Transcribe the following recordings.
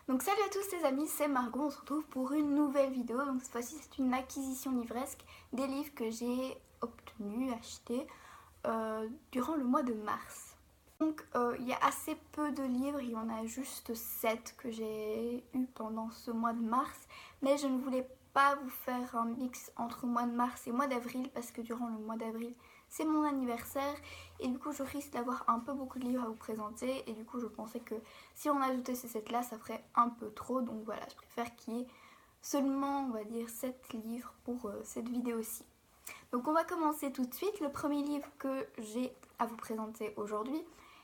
Donc salut à tous les amis, c'est Margot, on se retrouve pour une nouvelle vidéo. Donc cette fois-ci c'est une acquisition livresque des livres que j'ai obtenus, achetés durant le mois de mars. Donc il y a assez peu de livres, il y en a juste 7 que j'ai eu pendant ce mois de mars. Mais je ne voulais pas vous faire un mix entre mois de mars et mois d'avril parce que durant le mois d'avril c'est mon anniversaire et du coup je risque d'avoir un peu beaucoup de livres à vous présenter et du coup je pensais que si on ajoutait ces 7 là ça ferait un peu trop, donc voilà, je préfère qu'il y ait seulement on va dire 7 livres pour cette vidéo-ci. Donc on va commencer tout de suite. Le premier livre que j'ai à vous présenter aujourd'hui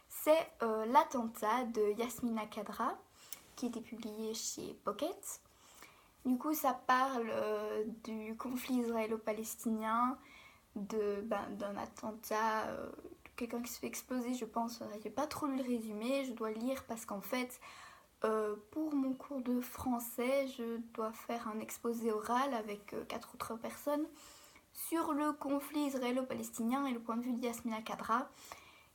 c'est L'Attentat de Yasmina Khadra qui a été publié chez Pocket. Du coup ça parle du conflit israélo-palestinien, d'un attentat, quelqu'un qui se fait exploser, je pense. J'ai pas trop lu le résumé, je dois lire parce qu'en fait pour mon cours de français je dois faire un exposé oral avec 4 autres personnes sur le conflit israélo-palestinien et le point de vue de Yasmina Khadra,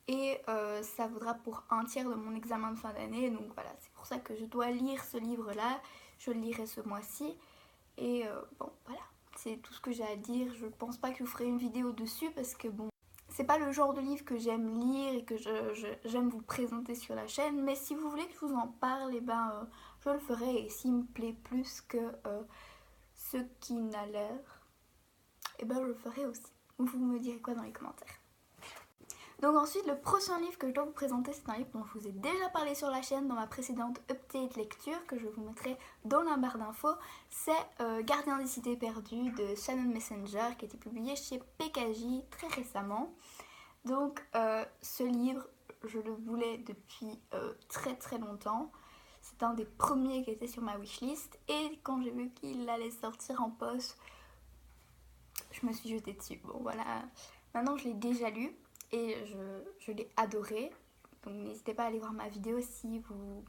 et ça vaudra pour un tiers de mon examen de fin d'année, donc voilà, c'est pour ça que je dois lire ce livre là, je le lirai ce mois-ci. Et bon voilà, c'est tout ce que j'ai à dire. Je pense pas que je ferai une vidéo dessus parce que bon, c'est pas le genre de livre que j'aime lire et que j'aime vous présenter sur la chaîne. Mais si vous voulez que je vous en parle, et je le ferai. Et s'il me plaît plus que ce qui n'a l'air, et je le ferai aussi. Vous me direz quoi dans les commentaires. Donc ensuite, le prochain livre que je dois vous présenter, c'est un livre dont je vous ai déjà parlé sur la chaîne dans ma précédente update lecture, que je vous mettrai dans la barre d'infos. C'est Gardien des cités perdues de Shannon Messenger, qui a été publié chez PKJ très récemment. Donc ce livre, je le voulais depuis très très longtemps. C'est un des premiers qui était sur ma wishlist, et quand j'ai vu qu'il allait sortir en poste, je me suis jetée dessus. Bon voilà, maintenant je l'ai déjà lu et je l'ai adoré. Donc n'hésitez pas à aller voir ma vidéo si vous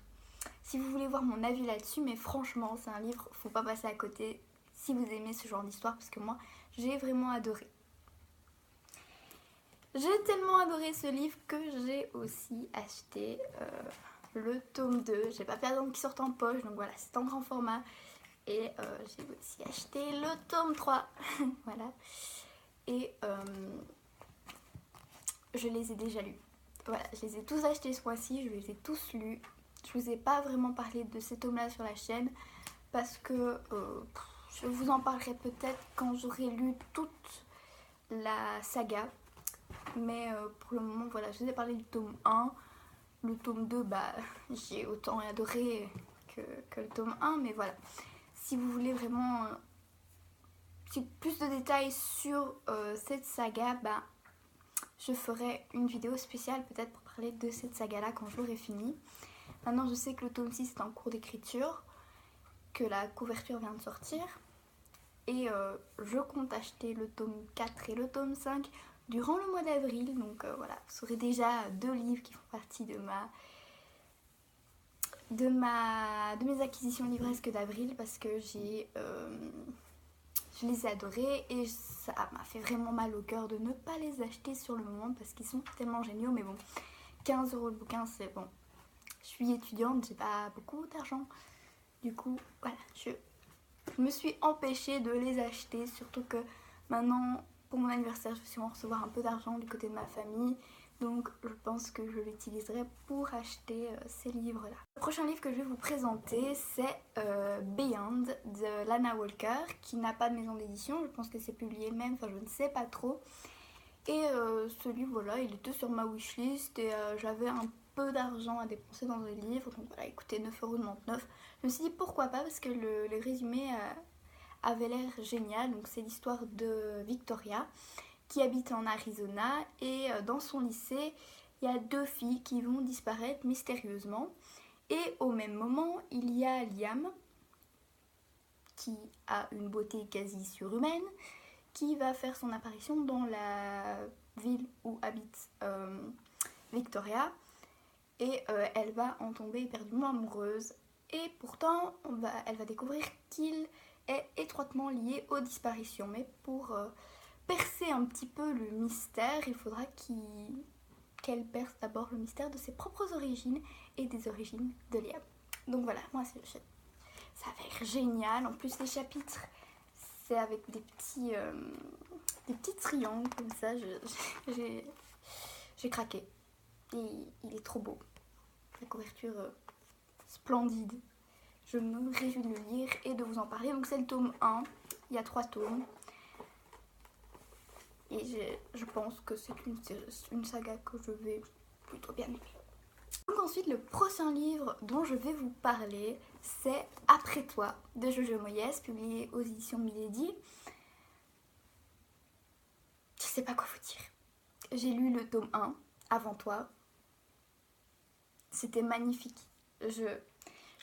voulez voir mon avis là-dessus. Mais franchement, c'est un livre, faut pas passer à côté si vous aimez ce genre d'histoire, parce que moi, j'ai vraiment adoré. J'ai tellement adoré ce livre que j'ai aussi acheté le tome 2. J'ai pas pu attendre qu'il sorte en poche, donc voilà, c'est en grand format. Et j'ai aussi acheté le tome 3. Voilà. Et je les ai déjà lus. Voilà, je les ai tous achetés ce mois-ci, je les ai tous lus. Je vous ai pas vraiment parlé de ces tomes-là sur la chaîne parce que je vous en parlerai peut-être quand j'aurai lu toute la saga. Mais pour le moment, voilà, je vous ai parlé du tome 1. Le tome 2, j'ai autant adoré que le tome 1. Mais voilà, si vous voulez vraiment plus de détails sur cette saga, je ferai une vidéo spéciale peut-être pour parler de cette saga-là quand je l'aurai fini. Maintenant, je sais que le tome 6 est en cours d'écriture, que la couverture vient de sortir. Et je compte acheter le tome 4 et le tome 5 durant le mois d'avril. Donc voilà, vous aurez déjà 2 livres qui font partie de mes acquisitions livresques d'avril, parce que je les ai adorés et ça m'a fait vraiment mal au cœur de ne pas les acheter sur le moment parce qu'ils sont tellement géniaux. Mais bon, 15 € le bouquin, c'est bon. Je suis étudiante, j'ai pas beaucoup d'argent. Du coup, voilà, je me suis empêchée de les acheter. Surtout que maintenant, pour mon anniversaire, je vais sûrement recevoir un peu d'argent du côté de ma famille. Donc je pense que je l'utiliserai pour acheter ces livres-là. Le prochain livre que je vais vous présenter, c'est Beyond de Lana Walker, qui n'a pas de maison d'édition. Je pense que c'est publié même, enfin je ne sais pas trop. Et ce livre-là, il était sur ma wishlist et j'avais un peu d'argent à dépenser dans les livres. Donc voilà, il coûtait 9,99 €. Je me suis dit pourquoi pas, parce que le résumé avait l'air génial. Donc c'est l'histoire de Victoria qui habite en Arizona, et dans son lycée, il y a 2 filles qui vont disparaître mystérieusement. Et au même moment, il y a Liam, qui a une beauté quasi surhumaine, qui va faire son apparition dans la ville où habite Victoria. Et elle va en tomber éperdument amoureuse. Et pourtant, elle va découvrir qu'il est étroitement lié aux disparitions. Mais pour percer un petit peu le mystère, il faudra qu'elle perce d'abord le mystère de ses propres origines et des origines de Liam. Donc voilà, moi ça a l'air génial. En plus les chapitres, c'est avec des petits triangles comme ça. J'ai craqué. Et il est trop beau. La couverture splendide. Je me réjouis de le lire et de vous en parler. Donc c'est le tome 1. Il y a 3 tomes. Et je pense que c'est une saga que je vais plutôt bien aimer. Donc ensuite, le prochain livre dont je vais vous parler, c'est Après toi de Jojo Moyes, publié aux éditions Milady. Je sais pas quoi vous dire. J'ai lu le tome 1 avant toi. C'était magnifique. Je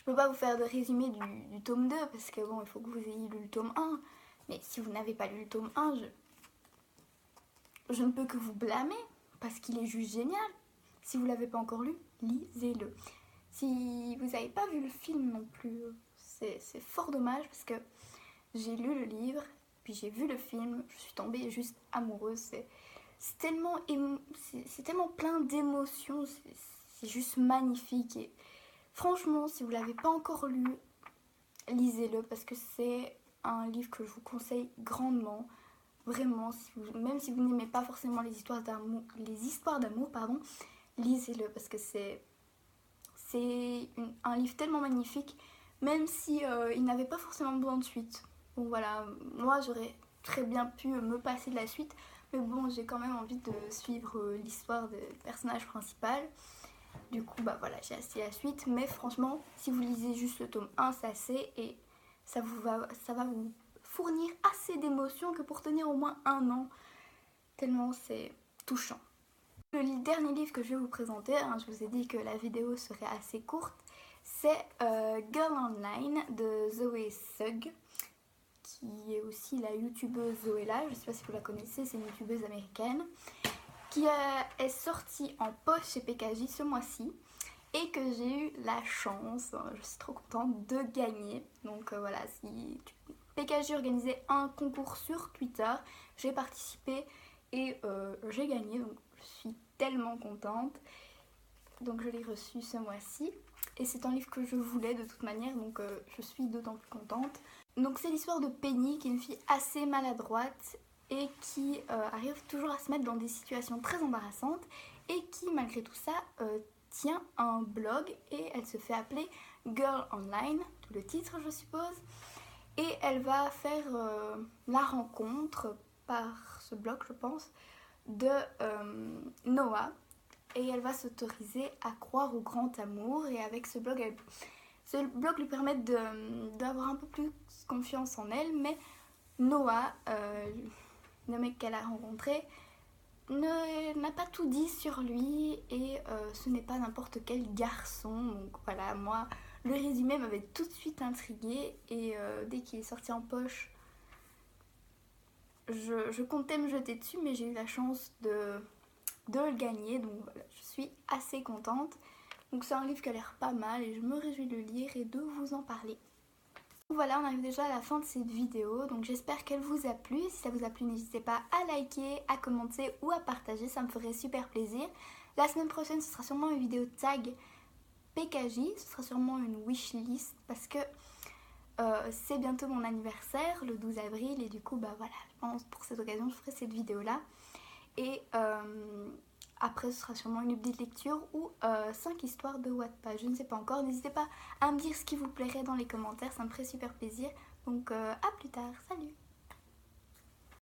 peux pas vous faire de résumé du tome 2 parce que bon, il faut que vous ayez lu le tome 1. Mais si vous n'avez pas lu le tome 1, je ne peux que vous blâmer parce qu'il est juste génial. Si vous ne l'avez pas encore lu, lisez-le. Si vous n'avez pas vu le film non plus, c'est fort dommage parce que j'ai lu le livre, puis j'ai vu le film, je suis tombée juste amoureuse. C'est tellement plein d'émotions, c'est juste magnifique. Et franchement, si vous ne l'avez pas encore lu, lisez-le parce que c'est un livre que je vous conseille grandement. Vraiment, même si vous n'aimez pas forcément les histoires d'amour, lisez-le parce que c'est un livre tellement magnifique, même si il n'avait pas forcément besoin de suite. Bon voilà, moi j'aurais très bien pu me passer de la suite, mais bon, j'ai quand même envie de suivre l'histoire du personnage principal. Du coup, bah voilà, j'ai assez la suite, mais franchement, si vous lisez juste le tome 1, c'est assez et ça va vous fournir assez d'émotions que pour tenir au moins 1 an, tellement c'est touchant. Le dernier livre que je vais vous présenter, je vous ai dit que la vidéo serait assez courte, c'est Girl Online de Zoé Sugg, qui est aussi la youtubeuse Zoéla, je ne sais pas si vous la connaissez, c'est une youtubeuse américaine, qui est sortie en poche chez PKJ ce mois-ci et que j'ai eu la chance, je suis trop contente, de gagner. Donc voilà, si PKJ organisait un concours sur Twitter, j'ai participé et j'ai gagné, donc je suis tellement contente. Donc je l'ai reçu ce mois-ci et c'est un livre que je voulais de toute manière, donc je suis d'autant plus contente. Donc c'est l'histoire de Penny, qui est une fille assez maladroite et qui arrive toujours à se mettre dans des situations très embarrassantes et qui malgré tout ça tient un blog et elle se fait appeler Girl Online, le titre je suppose. Et elle va faire la rencontre par ce blog, je pense, de Noah. Et elle va s'autoriser à croire au grand amour. Et avec ce blog, lui permet d'avoir un peu plus confiance en elle. Mais Noah, le mec qu'elle a rencontré, n'a pas tout dit sur lui. Et ce n'est pas n'importe quel garçon. Donc voilà, moi... Le résumé m'avait tout de suite intriguée et dès qu'il est sorti en poche, je comptais me jeter dessus, mais j'ai eu la chance de le gagner, donc voilà, je suis assez contente. Donc c'est un livre qui a l'air pas mal et je me réjouis de le lire et de vous en parler. Voilà, on arrive déjà à la fin de cette vidéo, donc j'espère qu'elle vous a plu. Si ça vous a plu, n'hésitez pas à liker, à commenter ou à partager, ça me ferait super plaisir. La semaine prochaine, ce sera sûrement une vidéo tag PKJ, ce sera sûrement une wishlist parce que c'est bientôt mon anniversaire, le 12 avril, et du coup, bah voilà, je pense pour cette occasion, je ferai cette vidéo-là. Et après, ce sera sûrement une update lecture ou 5 histoires de Wattpad, je ne sais pas encore. N'hésitez pas à me dire ce qui vous plairait dans les commentaires, ça me ferait super plaisir. Donc à plus tard, salut!